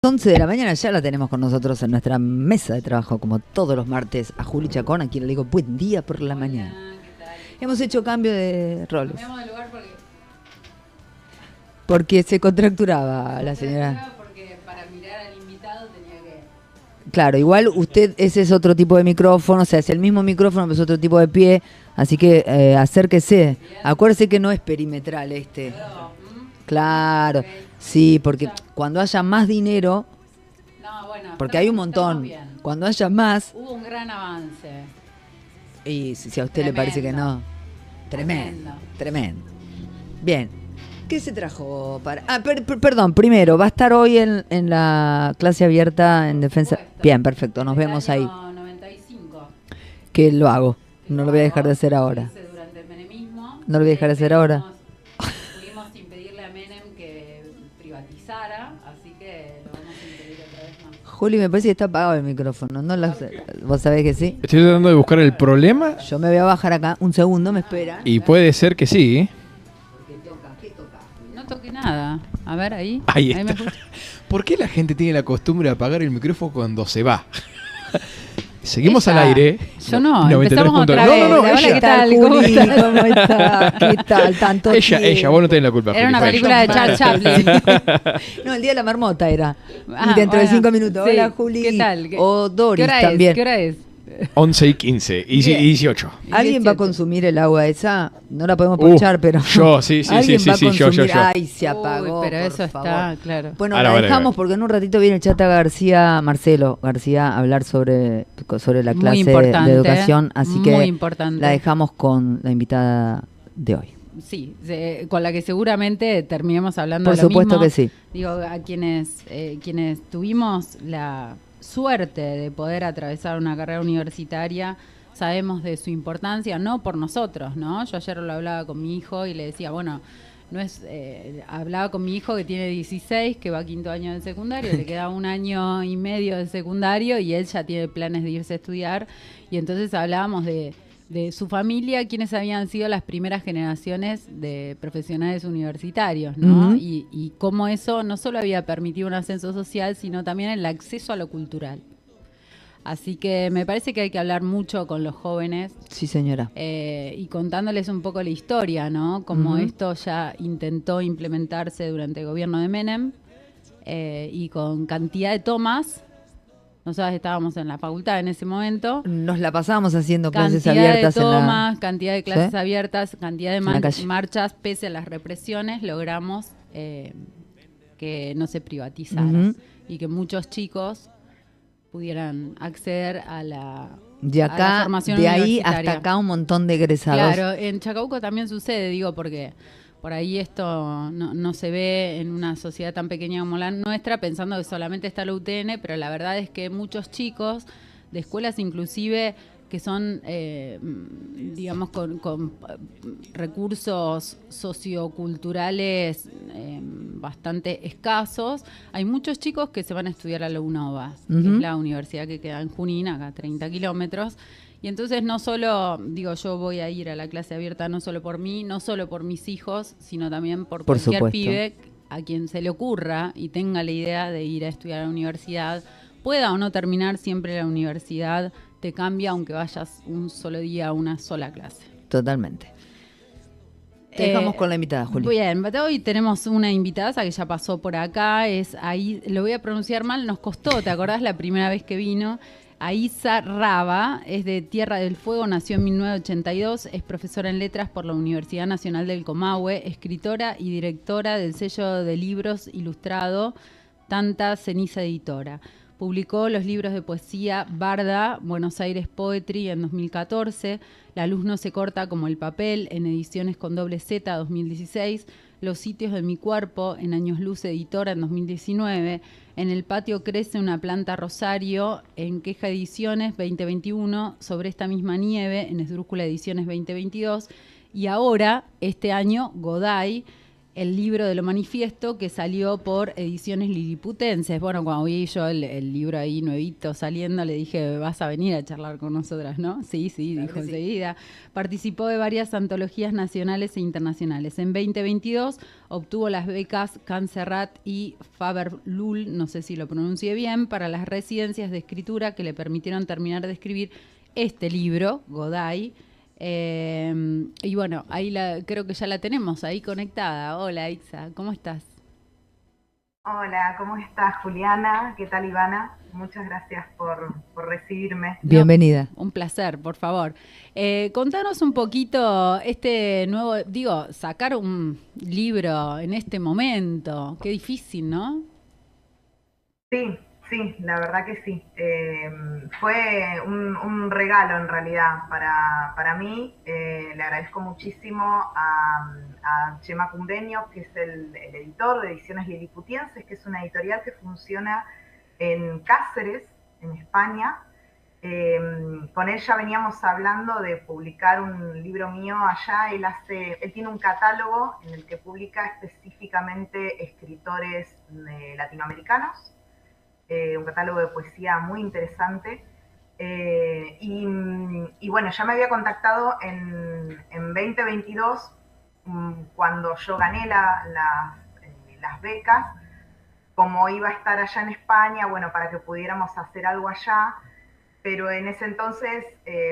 11 de la mañana ya la tenemos con nosotros en nuestra mesa de trabajo, como todos los martes, a Juli Chacón, a quien le digo buen día por la mañana. ¿Qué tal? Hemos hecho cambio de roles. Cambiamos de lugar Porque se contracturaba la señora. porque para mirar al invitado tenía que... Claro, igual usted, ese es otro tipo de micrófono, o sea, es el mismo micrófono, pero es otro tipo de pie, así que acérquese. Acuérdese que no es perimetral este. Claro, sí, porque cuando haya más dinero, No, bueno, porque hay un montón, cuando haya más, hubo un gran avance. y si a usted le parece que no, tremendo. Bien, ¿qué se trajo para...? Perdón, primero, va a estar hoy en la clase abierta en defensa... Bien, perfecto, nos vemos ahí. 95. Que lo hago, no lo voy a dejar de hacer ahora. Durante el menemismo. No lo voy a dejar de hacer ahora. Pudimos impedirle a Menem que privatizara, así que lo vamos a impedir otra vez más. Juli, me parece que está apagado el micrófono, ¿no? ¿Vos sabés que sí? Estoy tratando de buscar el problema Yo me voy a bajar acá, un segundo, me espera. y puede ser que sí. No toqué nada. A ver, ahí. Ahí me está. escucha. ¿Por qué la gente tiene la costumbre de apagar el micrófono cuando se va? Seguimos Ella. al aire. Yo no, 93 empezamos puntos. otra No, vez. no, no, Hola, ella. ¿qué tal? Juli? ¿Cómo estás? ¿Cómo está? ¿Qué tal? Tanto Ella, vos no tenés la culpa. Era una Juli, película de Charles Chaplin. No, el día de la marmota era. Ah, Y dentro de bueno, 5 minutos. sí. Hola, Juli. ¿Qué tal? O Doris ¿Qué hora también. es? ¿Qué hora es? 11 y 15 y Bien. 18. ¿Alguien va a 18. consumir el agua esa? No la podemos ponchar, pero... Yo, sí, ¿Alguien va a yo. consumir? Ay, se apagó, Uy, pero por eso favor. está, claro. Bueno, Ahora, la ahora, dejamos ahora. porque en un ratito viene el Chata Marcelo García, a hablar sobre la Muy clase importante, de educación, así muy que importante. la dejamos con la invitada de hoy. Sí, con la que seguramente terminemos hablando Por de lo supuesto mismo. que sí. Digo, a quienes tuvimos la suerte de poder atravesar una carrera universitaria, sabemos de su importancia, no por nosotros, ¿no? Yo ayer lo hablaba con mi hijo y le decía, bueno, no es hablaba con mi hijo que tiene 16, que va a quinto año de secundario, le queda 1 año y medio de secundario y él ya tiene planes de irse a estudiar, y entonces hablábamos de su familia, quienes habían sido las primeras generaciones de profesionales universitarios, ¿no? Ujú. Y cómo eso no solo había permitido un ascenso social, sino también el acceso a lo cultural. Así que me parece que hay que hablar mucho con los jóvenes Sí, señora. y contándoles un poco la historia, ¿no? Como esto ya intentó implementarse durante el gobierno de Menem y con cantidad de tomas. Nosotros estábamos en la facultad en ese momento. Nos la pasábamos haciendo clases Cantidad abiertas de tomas, cantidad de clases ¿Sí? abiertas, cantidad de En la calle. marchas, pese a las represiones, logramos que no se privatizara Ujú. y que muchos chicos pudieran acceder a la, De a la acá, formación de ahí universitaria. hasta acá un montón de egresados. Claro, en Chacabuco también sucede, digo, porque por ahí esto no se ve en una sociedad tan pequeña como la nuestra, pensando que solamente está la UTN, pero la verdad es que muchos chicos de escuelas inclusive que son, digamos, con recursos socioculturales bastante escasos, hay muchos chicos que se van a estudiar a la UNOVA, que Ujú. es la universidad que queda en Junín, acá a 30 kilómetros. Y entonces no solo, digo, yo voy a ir a la clase abierta no solo por mí, no solo por mis hijos, sino también por cualquier supuesto. pibe a quien se le ocurra y tenga la idea de ir a estudiar a la universidad, pueda o no terminar, siempre la universidad te cambia aunque vayas un solo día a una sola clase. Totalmente. Te dejamos con la invitada, Juli. Bien, hoy tenemos una invitada que ya pasó por acá, es ahí, lo voy a pronunciar mal, nos costó, ¿te acordás la primera vez que vino? Aísa Raba, es de Tierra del Fuego, nació en 1982, es profesora en letras por la Universidad Nacional del Comahue, escritora y directora del sello de libros ilustrado Tanta Ceniza Editora. Publicó los libros de poesía Barda, Buenos Aires Poetry en 2014, La luz no se corta como el papel en ediciones con doble Z 2016, Los sitios de mi cuerpo en Años Luz Editora en 2019, En el patio crece una planta rosario en Queja Ediciones 2021, Sobre esta misma nieve en Esdrújula Ediciones 2022 y ahora, este año, Goday, el libro de Lo Manifiesto, que salió por Ediciones Liliputenses. Bueno, cuando vi yo el libro ahí nuevito saliendo, le dije, vas a venir a charlar con nosotras, ¿no? Sí, Claro dijo que sí. enseguida. Participó de varias antologías nacionales e internacionales. En 2022 obtuvo las becas Cancerrat y Faber-Lul, no sé si lo pronuncié bien, para las residencias de escritura que le permitieron terminar de escribir este libro, Godai. Y bueno, ahí creo que ya la tenemos ahí conectada. Hola, Ixa, ¿cómo estás? Hola, ¿cómo estás, Juliana? ¿Qué tal, Ivana? Muchas gracias por recibirme. No, Bienvenida. un placer, por favor. Contanos un poquito este nuevo, digo, sacar un libro en este momento, qué difícil, ¿no? Sí, sí, la verdad que sí. Fue un regalo en realidad para mí. Le agradezco muchísimo a Chema Cumbeño, que es el editor de Ediciones Liliputienses, que es una editorial que funciona en Cáceres, en España. Con él ya veníamos hablando de publicar un libro mío allá. Él tiene un catálogo en el que publica específicamente escritores latinoamericanos, un catálogo de poesía muy interesante. Y bueno, ya me había contactado en 2022, cuando yo gané las becas, como iba a estar allá en España, bueno, para que pudiéramos hacer algo allá. Pero en ese entonces,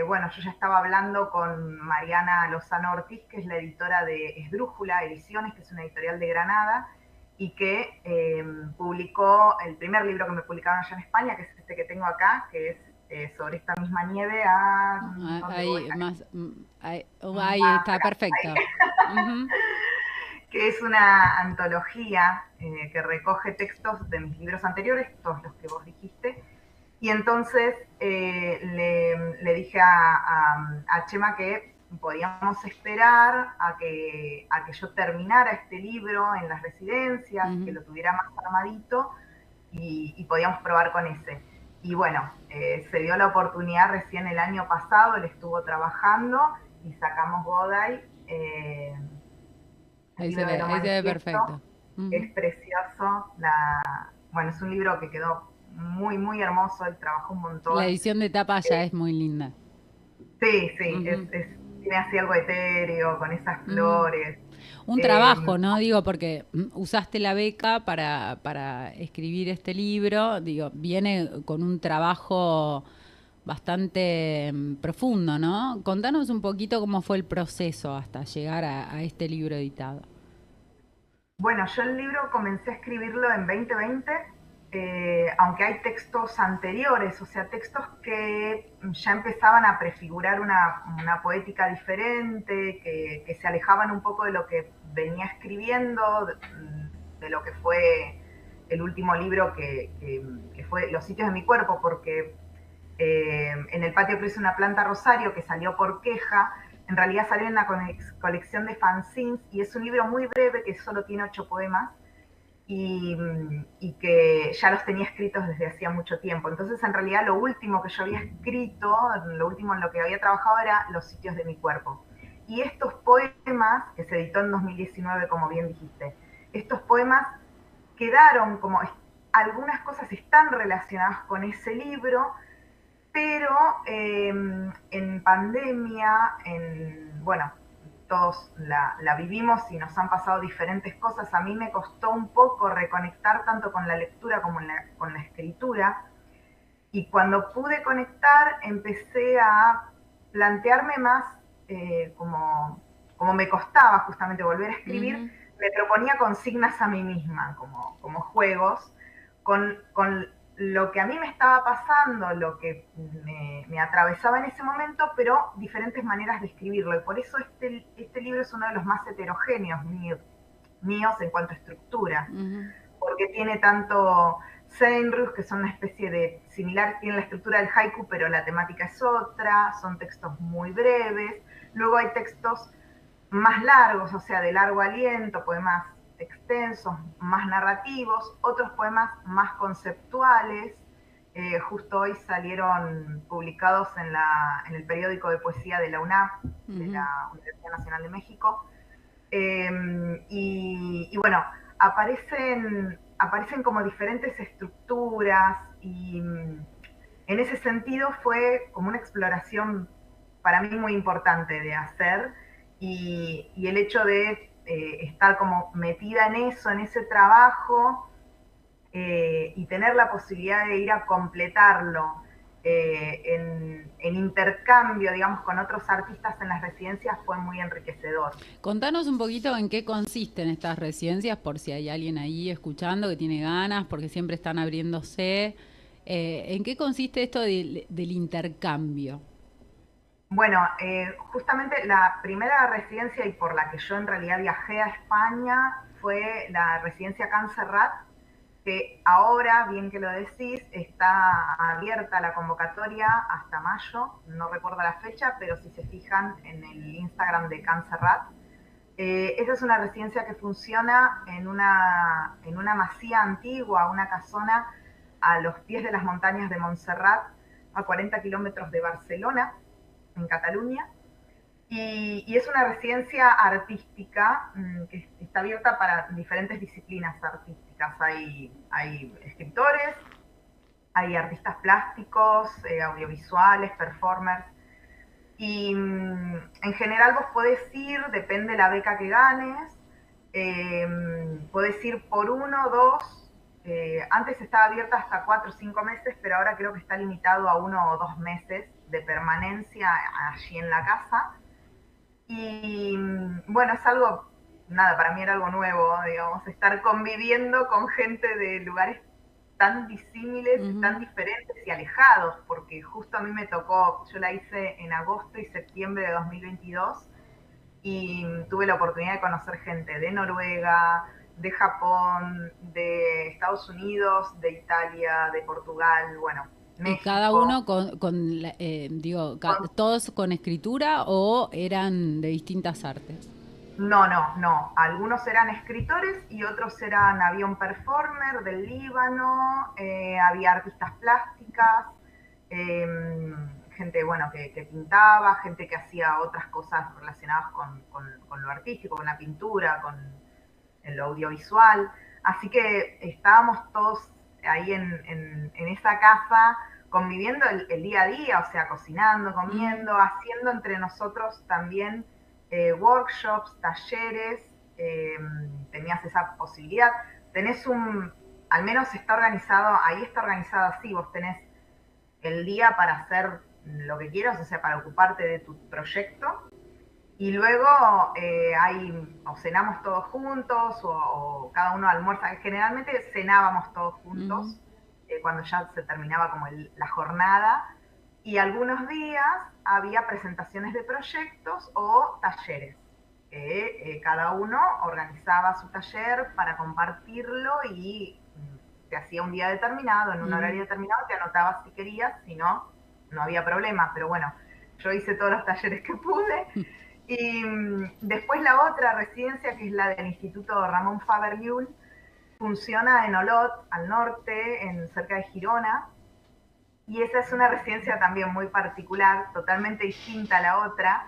bueno, yo ya estaba hablando con Mariana Lozano Ortiz, que es la editora de Esdrújula Ediciones, que es una editorial de Granada, y que publicó el primer libro que me publicaron allá en España, que es este que tengo acá, que es Sobre esta misma nieve. Ahí, más, ahí está, perfecto. Uh-huh. Que es una antología que recoge textos de mis libros anteriores, todos los que vos dijiste. Y entonces le dije a Chema que podíamos esperar a que yo terminara este libro en las residencias, que lo tuviera más armadito, y podíamos probar con ese. Y bueno, se dio la oportunidad recién el año pasado, él estuvo trabajando y sacamos Godai. Ahí se ve perfecto. Es precioso. Bueno, es un libro que quedó muy, muy hermoso. Él trabajó un montón. La edición de tapa ya es muy linda. Sí, sí, tiene así algo etéreo, con esas flores. Un trabajo, ¿no? Digo, porque usaste la beca para escribir este libro, digo, viene con un trabajo bastante profundo, ¿no? Contanos un poquito cómo fue el proceso hasta llegar a este libro editado. Bueno, yo el libro comencé a escribirlo en 2020, aunque hay textos anteriores, o sea, textos que ya empezaban a prefigurar una poética diferente, que se alejaban un poco de lo que venía escribiendo, de lo que fue el último libro que fue Los sitios de mi cuerpo, porque en el patio crece una planta rosario, que salió por queja. En realidad salió en una colección de fanzines y es un libro muy breve que solo tiene 8 poemas y que ya los tenía escritos desde hacía mucho tiempo. Entonces, en realidad, lo último que yo había escrito, lo último en lo que había trabajado era Los sitios de mi cuerpo. Y estos poemas, que se editó en 2019, como bien dijiste, estos poemas quedaron como, algunas cosas están relacionadas con ese libro, pero en pandemia, bueno, todos la vivimos y nos han pasado diferentes cosas. A mí me costó un poco reconectar tanto con la lectura como con la escritura. Y cuando pude conectar, empecé a plantearme más, como me costaba justamente volver a escribir, me proponía consignas a mí misma, como juegos, con lo que a mí me estaba pasando, lo que me atravesaba en ese momento, pero diferentes maneras de escribirlo. Y por eso este libro es uno de los más heterogéneos míos en cuanto a estructura, porque tiene tanto senryu, que son una especie de similar, tiene la estructura del haiku, pero la temática es otra, son textos muy breves. Luego hay textos más largos, o sea, de largo aliento, poemas extensos, más narrativos, otros poemas más conceptuales. Justo hoy salieron publicados en el periódico de poesía de la UNAM, de la Universidad Nacional de México, Y bueno, aparecen como diferentes estructuras y en ese sentido fue como una exploración para mí muy importante de hacer y el hecho de estar como metida en eso, en ese trabajo y tener la posibilidad de ir a completarlo en intercambio, digamos, con otros artistas en las residencias fue muy enriquecedor. Contanos un poquito en qué consisten estas residencias, por si hay alguien ahí escuchando que tiene ganas, porque siempre están abriéndose. ¿En qué consiste esto del intercambio? Bueno, justamente la primera residencia y por la que yo en realidad viajé a España fue la residencia Can Serrat, que ahora, bien que lo decís, está abierta la convocatoria hasta mayo, no recuerdo la fecha, pero si se fijan en el Instagram de Can Serrat, esa es una residencia que funciona en una masía antigua, una casona a los pies de las montañas de Montserrat, a 40 kilómetros de Barcelona, en Cataluña. Y es una residencia artística que está abierta para diferentes disciplinas artísticas. Hay escritores, hay artistas plásticos, audiovisuales, performers. Y en general vos podés ir, depende de la beca que ganes, podés ir por 1, 2. Antes estaba abierta hasta 4 o 5 meses, pero ahora creo que está limitado a 1 o 2 meses de permanencia allí en la casa. Y bueno, es algo, nada, para mí era algo nuevo, digamos, estar conviviendo con gente de lugares tan disímiles, tan diferentes y alejados, porque justo a mí me tocó, yo la hice en agosto y septiembre de 2022 y tuve la oportunidad de conocer gente de Noruega, de Japón, de Estados Unidos, de Italia, de Portugal, bueno, ¿Y cada uno México. Con todos con escritura o eran de distintas artes? No, no, no. Algunos eran escritores y otros eran, había un performer del Líbano, había artistas plásticas, eh, gente, bueno, que pintaba, gente que hacía otras cosas relacionadas con lo artístico, con la pintura, con lo audiovisual. Así que estábamos todos ahí en esa casa conviviendo el día a día, o sea, cocinando, comiendo, haciendo entre nosotros también workshops, talleres, tenías esa posibilidad. Tenés al menos está organizado, ahí está organizado así, vos tenés el día para hacer lo que quieras, o sea, para ocuparte de tu proyecto. Y luego o cenamos todos juntos o cada uno almuerza. Generalmente cenábamos todos juntos cuando ya se terminaba como la jornada. Y algunos días había presentaciones de proyectos o talleres. Cada uno organizaba su taller para compartirlo y te hacía un día determinado, en un horario determinado, te anotabas si querías, si no, no había problema. Pero bueno, yo hice todos los talleres que pude. Y después la otra residencia, que es la del Instituto Ramón Faber-Llull, funciona en Olot, al norte, cerca de Girona. Y esa es una residencia también muy particular, totalmente distinta a la otra,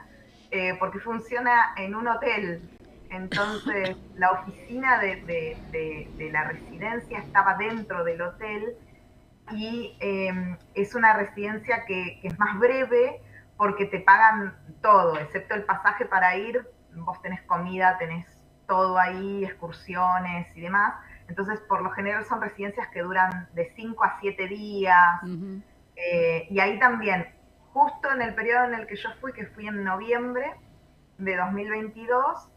porque funciona en un hotel. Entonces, la oficina de la residencia estaba dentro del hotel y es una residencia que es más breve porque te pagan todo, excepto el pasaje para ir, vos tenés comida, tenés todo ahí, excursiones y demás. Entonces, por lo general son residencias que duran de 5 a 7 días. Y ahí también, justo en el periodo en el que yo fui, que fui en noviembre de 2022,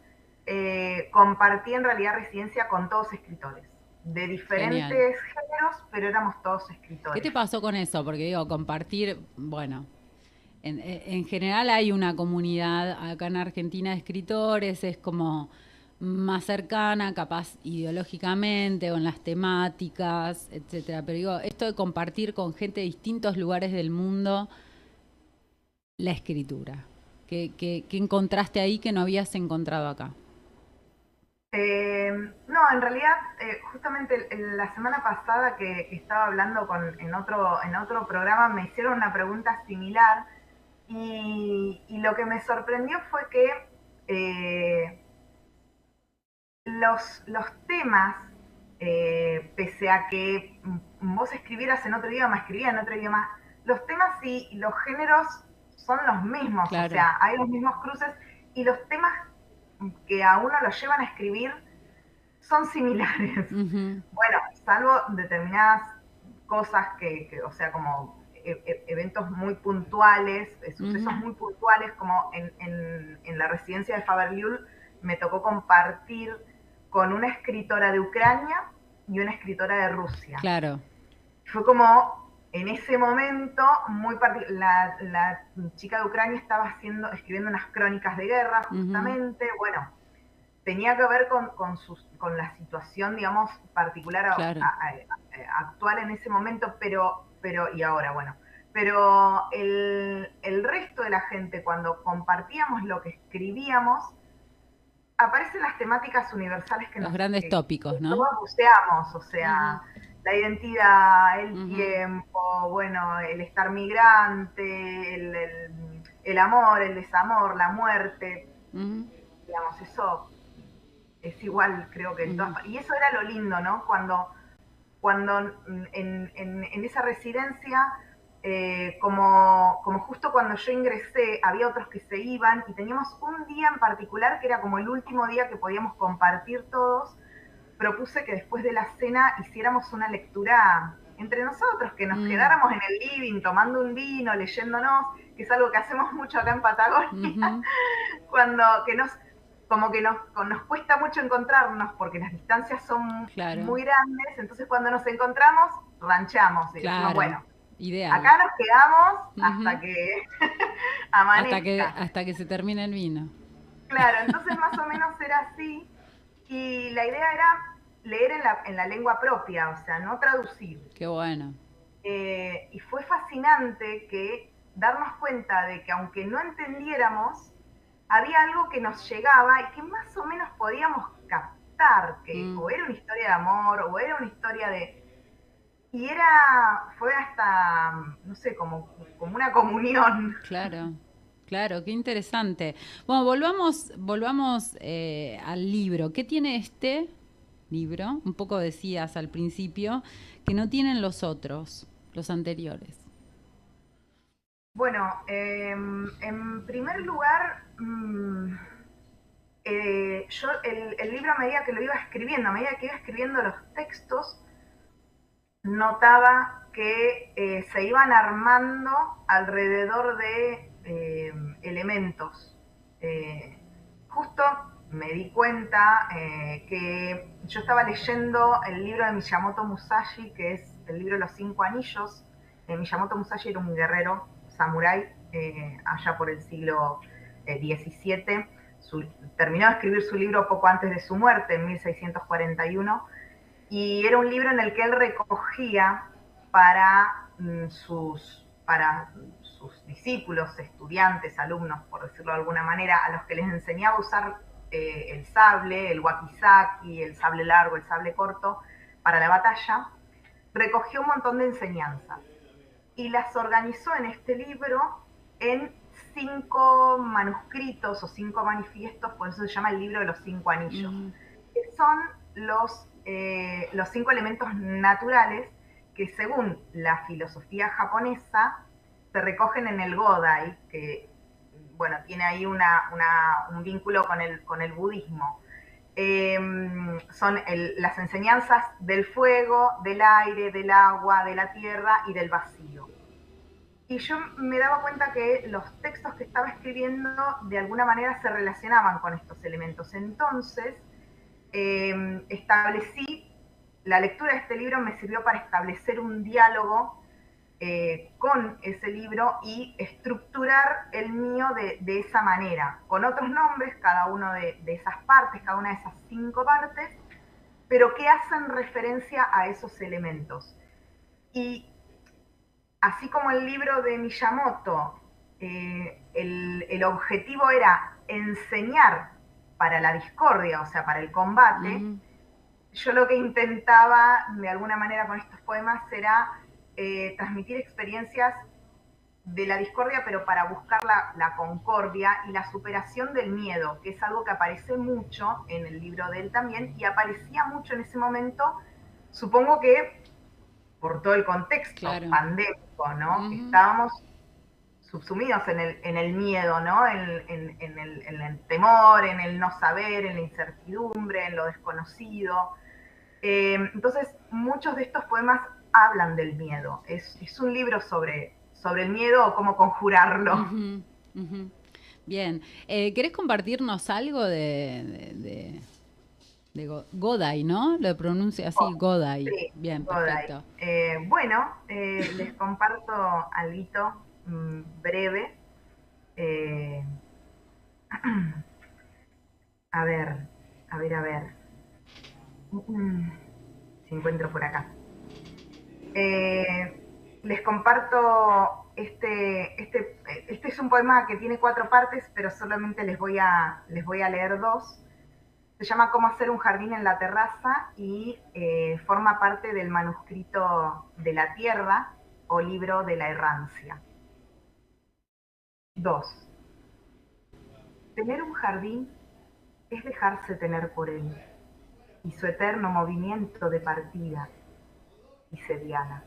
compartí en realidad residencia con todos escritores de Genial. diferentes géneros, pero éramos todos ¿Qué escritores. te pasó con eso? Porque digo, compartir, bueno, en general hay una comunidad acá en Argentina de escritores, es como más cercana, capaz ideológicamente o en las temáticas, etcétera. Pero digo, esto de compartir con gente de distintos lugares del mundo la escritura. ¿Qué encontraste ahí que no habías encontrado acá? No, en realidad, justamente la semana pasada que estaba hablando en otro programa me hicieron una pregunta similar y lo que me sorprendió fue que los temas, pese a que vos escribieras en otro idioma, escribía en otro idioma, los temas y los géneros son los mismos, Claro. O sea, hay los mismos cruces y los temas que a uno lo llevan a escribir son similares. Bueno, salvo determinadas cosas o sea, como eventos muy puntuales, sucesos muy puntuales, como en la residencia de Faberliul me tocó compartir con una escritora de Ucrania y una escritora de Rusia. Claro. Fue como, en ese momento, muy la chica de Ucrania estaba escribiendo unas crónicas de guerra, justamente, bueno, tenía que ver con la situación, digamos, particular, Claro. actual en ese momento, pero y ahora, bueno. Pero el resto de la gente, cuando compartíamos lo que escribíamos, aparecen las temáticas universales que los grandes tópicos, ¿no? Todos buceamos, o sea, la identidad, el tiempo, bueno, el estar migrante, el amor, el desamor, la muerte, digamos, eso es igual, creo que en todas. Y eso era lo lindo, ¿no? Cuando en esa residencia, como justo cuando yo ingresé, había otros que se iban y teníamos un día en particular que era como el último día que podíamos compartir todos. Propuse que después de la cena hiciéramos una lectura entre nosotros, que nos quedáramos en el living tomando un vino, leyéndonos, que es algo que hacemos mucho acá en Patagonia, como que nos cuesta mucho encontrarnos porque las distancias son muy grandes, entonces cuando nos encontramos, ranchamos y decimos, bueno, ideal. Acá nos quedamos hasta que amanezca. Hasta que se termine el vino. Claro, entonces más o menos era así. Y la idea era leer en la lengua propia, o sea, no traducir. Qué bueno. Y fue fascinante darnos cuenta de que aunque no entendiéramos, había algo que nos llegaba y que más o menos podíamos captar, que o era una historia de amor, o era una historia de... Y fue hasta, no sé, como una comunión. Claro, qué interesante. Bueno, volvamos al libro. ¿Qué tiene este libro? Un poco decías al principio, que no tienen los otros, los anteriores. Bueno, en primer lugar, yo el libro a medida que lo iba escribiendo, a medida que iba escribiendo los textos, notaba que se iban armando alrededor de elementos. Justo me di cuenta que yo estaba leyendo el libro de Miyamoto Musashi, que es el libro de los 5 anillos. Miyamoto Musashi era un guerrero samurái allá por el siglo XVII. Terminó de escribir su libro poco antes de su muerte, en 1641. Y era un libro en el que él recogía para sus discípulos, estudiantes, alumnos, por decirlo de alguna manera, a los que les enseñaba a usar el sable, el wakizaki, el sable largo, el sable corto, para la batalla, recogió un montón de enseñanzas y las organizó en este libro en 5 manuscritos o 5 manifiestos, por eso se llama el libro de los 5 anillos, que son los 5 elementos naturales que según la filosofía japonesa se recogen en el Godai, que bueno, tiene ahí un vínculo con el budismo. Son las enseñanzas del fuego, del aire, del agua, de la tierra y del vacío. Y yo me daba cuenta que los textos que estaba escribiendo de alguna manera se relacionaban con estos elementos. Entonces, la lectura de este libro me sirvió para establecer un diálogo con ese libro y estructurar el mío de esa manera, con otros nombres, cada uno de esas partes, cada una de esas 5 partes, pero que hacen referencia a esos elementos. Y así como el libro de Miyamoto, el objetivo era enseñar para la discordia, o sea, para el combate, yo lo que intentaba de alguna manera con estos poemas era transmitir experiencias de la discordia, pero para buscar la concordia y la superación del miedo, que es algo que aparece mucho en el libro de él también, y aparecía mucho en ese momento, supongo que por todo el contexto pandémico, ¿no? Que estábamos subsumidos en el miedo, ¿no? En el temor, en el no saber, en la incertidumbre, en lo desconocido. Entonces, muchos de estos poemas hablan del miedo. Es un libro sobre el miedo o cómo conjurarlo. Bien. ¿Querés compartirnos algo de Godai, ¿no? Lo pronuncia así, Godai. Sí, bien, Godai. perfecto. Bueno, les comparto algo breve. A ver. Si encuentro por acá. Les comparto este es un poema que tiene 4 partes, pero solamente les voy a leer 2. Se llama Cómo hacer un jardín en la terraza y forma parte del manuscrito de la tierra o libro de la errancia. 2. Tener un jardín es dejarse tener por él y su eterno movimiento de partida, dice Diana.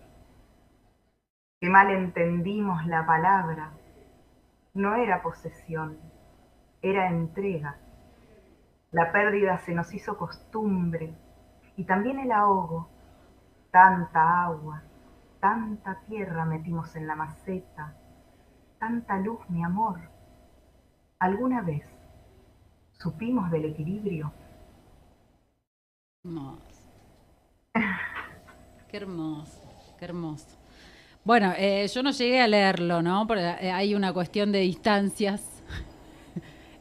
Que mal entendimos la palabra. No era posesión, era entrega. La pérdida se nos hizo costumbre y también el ahogo. Tanta agua, tanta tierra metimos en la maceta, tanta luz, mi amor. ¿Alguna vez supimos del equilibrio? Hermoso. Qué hermoso, qué hermoso. Bueno, yo no llegué a leerlo, ¿no? Porque hay una cuestión de distancias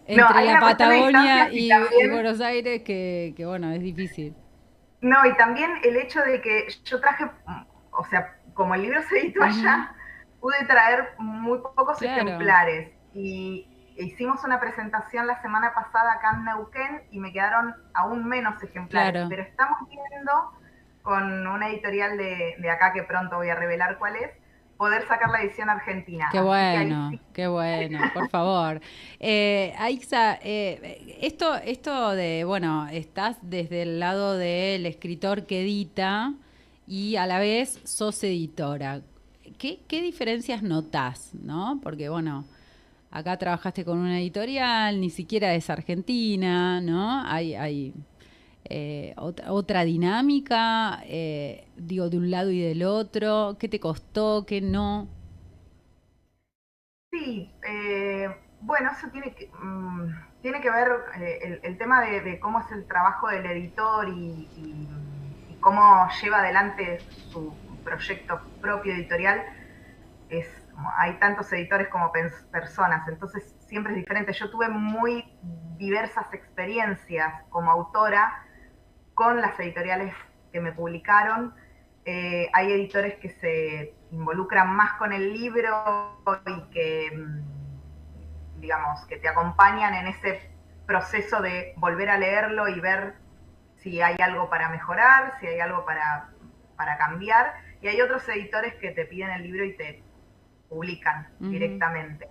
entre la Patagonia y Buenos Aires que, bueno, es difícil. No, y también el hecho de que yo traje, o sea, como el libro se editó allá, pude traer muy pocos ejemplares. Y hicimos una presentación la semana pasada acá en Neuquén y me quedaron aún menos ejemplares. Pero estamos viendo con una editorial de acá, que pronto voy a revelar cuál es, poder sacar la edición argentina. Qué bueno, qué bueno, por favor. Aixa, esto de, bueno, estás desde el lado del escritor que edita y a la vez sos editora. ¿Qué diferencias notás, no? Porque, bueno, acá trabajaste con una editorial, ni siquiera es argentina, ¿no? Hay otra dinámica, digo, de un lado y del otro. ¿Qué te costó? ¿Qué no? Sí, bueno, eso tiene que ver el tema de cómo es el trabajo del editor y cómo lleva adelante su proyecto propio editorial. Hay tantos editores como personas, entonces siempre es diferente. Yo tuve muy diversas experiencias como autora con las editoriales que me publicaron. Hay editores que se involucran más con el libro y que, digamos, que te acompañan en ese proceso de volver a leerlo y ver si hay algo para mejorar, si hay algo para cambiar. Y hay otros editores que te piden el libro y te publican directamente.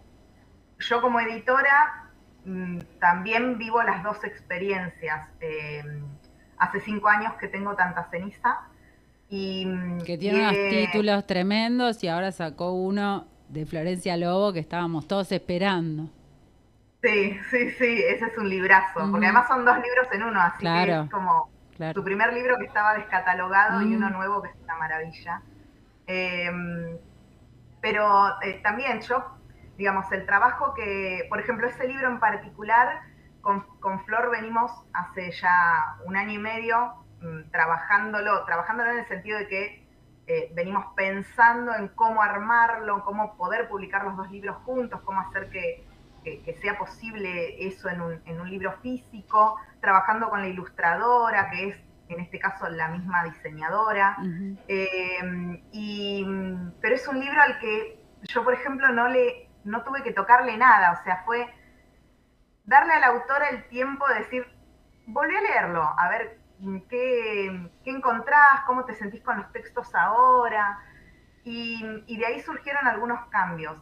Yo como editora también vivo las dos experiencias. Hace 5 años que tengo Tanta Ceniza. Que tiene unos títulos tremendos y ahora sacó uno de Florencia Lobo que estábamos todos esperando. Sí, ese es un librazo, porque además son 2 libros en uno, así que es como tu primer libro que estaba descatalogado y uno nuevo que es una maravilla. Pero también yo, digamos, el trabajo que, por ejemplo, ese libro en particular, con Flor venimos hace ya 1 año y medio trabajándolo en el sentido de que venimos pensando en cómo armarlo, cómo poder publicar los 2 libros juntos, cómo hacer que sea posible eso en un libro físico, trabajando con la ilustradora, que es en este caso la misma diseñadora. Pero es un libro al que yo, por ejemplo, no tuve que tocarle nada, o sea, fue darle a la autora el tiempo de decir, volví a leerlo, a ver qué encontrás, cómo te sentís con los textos ahora, y de ahí surgieron algunos cambios.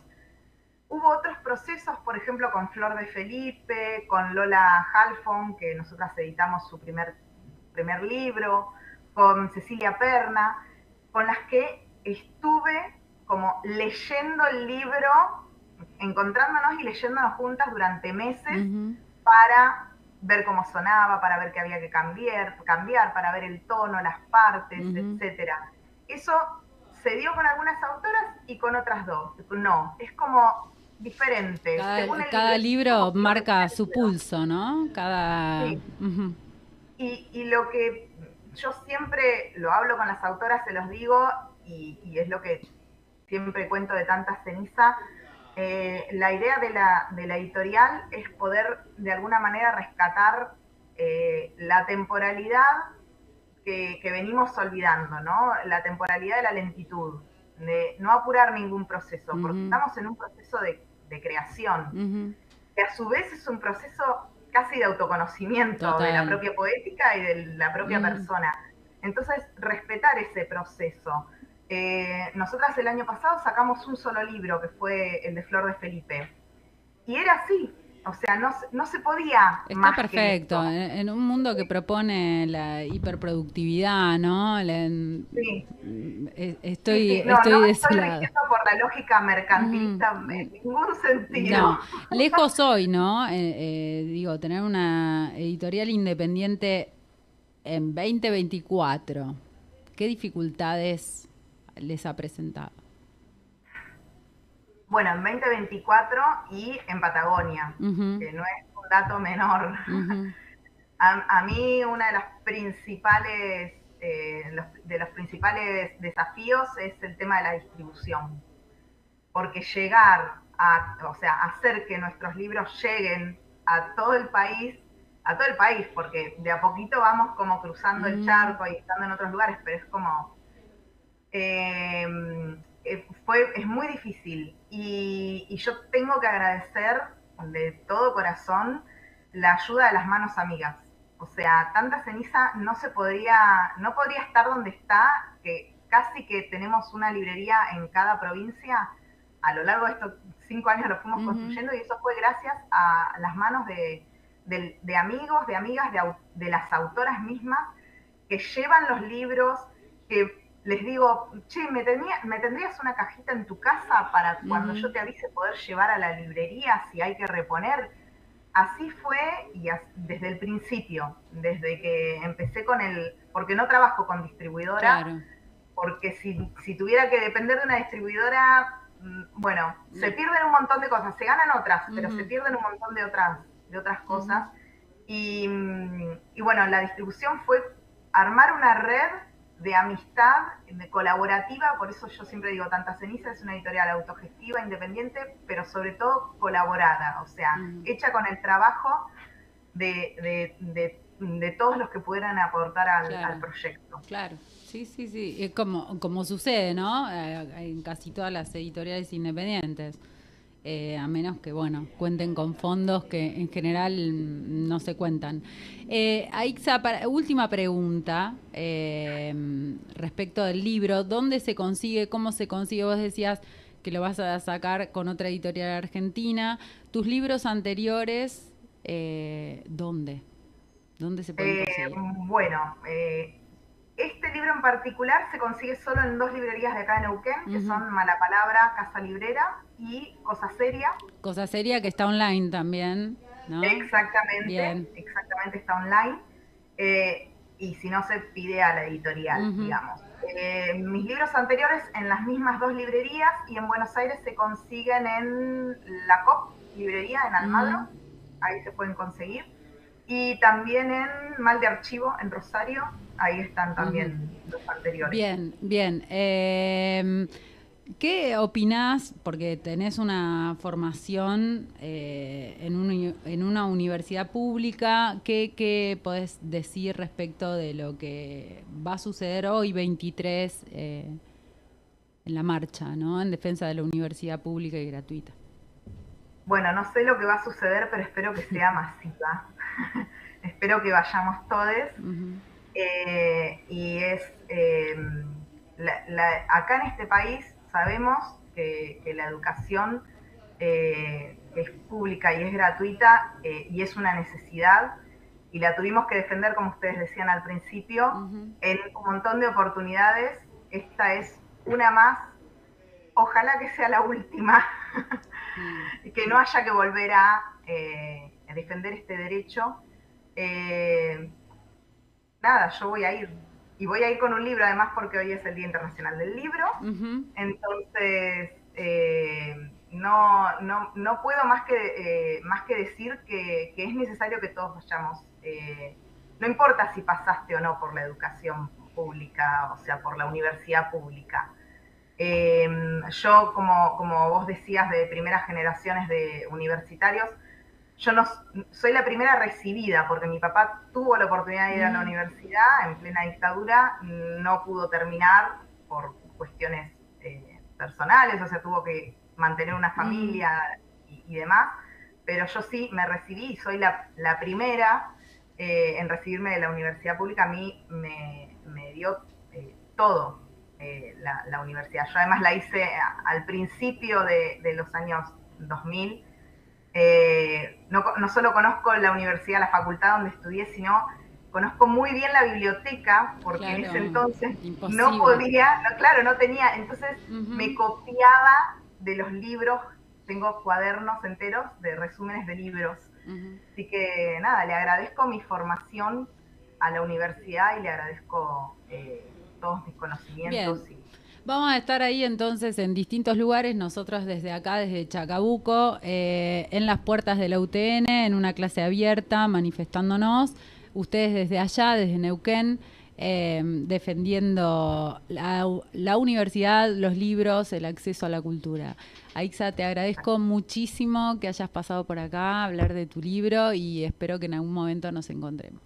Hubo otros procesos, por ejemplo, con Flor de Felipe, con Lola Halfon, que nosotras editamos su primer libro, con Cecilia Perna, con las que estuve como leyendo el libro, encontrándonos y leyéndonos juntas durante meses para ver cómo sonaba, para ver qué había que cambiar, para ver el tono, las partes, etcétera. Eso se dio con algunas autoras y con otras no. Es como diferente. Cada libro marca su pulso, ¿no? Sí. Y lo que yo siempre lo hablo con las autoras, se los digo, y es lo que siempre cuento de Tanta Ceniza, la idea de la editorial es poder de alguna manera rescatar la temporalidad que venimos olvidando, ¿no? La temporalidad de la lentitud, de no apurar ningún proceso, porque estamos en un proceso de creación, que a su vez es un proceso casi de autoconocimiento. Total. De la propia poética y de la propia persona. Entonces, respetar ese proceso. Nosotras el año pasado sacamos un solo libro, que fue el de Flor de Felipe. Y era así, o sea, no se podía. Está más perfecto, que en un mundo que propone la hiperproductividad, ¿no? Sí. Estoy no de estoy rigiendo por la lógica mercantilista en ningún sentido. No, lejos hoy, ¿no? Digo, tener una editorial independiente en 2024, ¿qué dificultades les ha presentado? Bueno, en 2024 y en Patagonia, que no es un dato menor. A mí una de las principales, de los principales desafíos es el tema de la distribución. Porque llegar o sea, hacer que nuestros libros lleguen a todo el país, porque de a poquito vamos como cruzando el charco y estando en otros lugares, pero es como... es muy difícil y yo tengo que agradecer de todo corazón la ayuda de las manos amigas. O sea, Tanta Ceniza no podría estar donde está, que casi que tenemos una librería en cada provincia. A lo largo de estos 5 años lo fuimos construyendo, y eso fue gracias a las manos de amigos, de amigas, de las autoras mismas, que llevan los libros, que les digo, che, ¿me tendrías una cajita en tu casa para cuando yo te avise poder llevar a la librería si hay que reponer? Así fue, y desde el principio, desde que empecé porque no trabajo con distribuidora, claro. Porque si tuviera que depender de una distribuidora, bueno, se pierden un montón de cosas, se ganan otras, pero se pierden un montón de otras cosas. Y bueno, la distribución fue armar una red de amistad, colaborativa. Por eso yo siempre digo, Tanta Ceniza es una editorial autogestiva, independiente, pero sobre todo colaborada, o sea, hecha con el trabajo de todos los que pudieran aportar al proyecto. Claro, sí, es como sucede, ¿no? En casi todas las editoriales independientes. A menos que, bueno, cuenten con fondos que en general no se cuentan. Aixa, última pregunta respecto del libro. ¿Dónde se consigue? ¿Cómo se consigue? Vos decías que lo vas a sacar con otra editorial argentina. ¿Tus libros anteriores, dónde? ¿Dónde se pueden conseguir? Bueno, este libro en particular se consigue solo en 2 librerías de acá en Neuquén, que son Mala Palabra, Casa Librera, y Cosa Seria. Cosa Seria, que está online también, ¿no? Exactamente. Bien. Exactamente, está online. Y si no, se pide a la editorial, digamos. Mis libros anteriores en las mismas 2 librerías, y en Buenos Aires se consiguen en la COP, librería en Almagro. Ahí se pueden conseguir. Y también en Mal de Archivo, en Rosario. Ahí están también los anteriores. Bien. ¿Qué opinás? Porque tenés una formación en una universidad pública. ¿Qué podés decir respecto de lo que va a suceder hoy, 23, en la marcha, ¿no? En defensa de la universidad pública y gratuita? Bueno, no sé lo que va a suceder, pero espero que sea masiva. Espero que vayamos todos. Y acá en este país sabemos que la educación que es pública y es gratuita, y es una necesidad, y la tuvimos que defender, como ustedes decían al principio, en un montón de oportunidades. Esta es una más. Ojalá que sea la última, que no haya que volver a defender este derecho. Nada, yo voy a ir. Y voy a ir con un libro, además, porque hoy es el Día Internacional del Libro. Entonces, no puedo más que decir que es necesario que todos vayamos. No importa si pasaste o no por la educación pública, o sea, por la universidad pública. Yo, como vos decías, de primeras generaciones de universitarios, yo no soy la primera recibida, porque mi papá tuvo la oportunidad de ir a la universidad en plena dictadura, no pudo terminar por cuestiones personales, o sea, tuvo que mantener una familia y demás, pero yo sí me recibí y soy la primera en recibirme de la universidad pública. A mí me dio todo la universidad. Yo además la hice al principio de los años 2000. No solo conozco la universidad, la facultad donde estudié, sino conozco muy bien la biblioteca, porque en ese entonces no podía, no tenía, entonces me copiaba de los libros. Tengo cuadernos enteros de resúmenes de libros. Así que nada, le agradezco mi formación a la universidad y le agradezco todos mis conocimientos. Vamos a estar ahí entonces en distintos lugares, nosotros desde acá, desde Chacabuco, en las puertas de la UTN, en una clase abierta, manifestándonos, ustedes desde allá, desde Neuquén, defendiendo la universidad, los libros, el acceso a la cultura. Aixa, te agradezco muchísimo que hayas pasado por acá a hablar de tu libro y espero que en algún momento nos encontremos.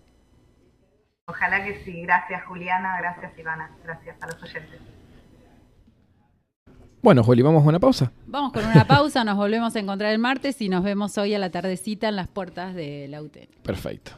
Ojalá que sí. Gracias, Juliana. Gracias, Ivana. Gracias a los oyentes. Bueno, Juli, ¿vamos a una pausa? Vamos con una pausa, nos volvemos a encontrar el martes y nos vemos hoy a la tardecita en las puertas de la UTN. Perfecto.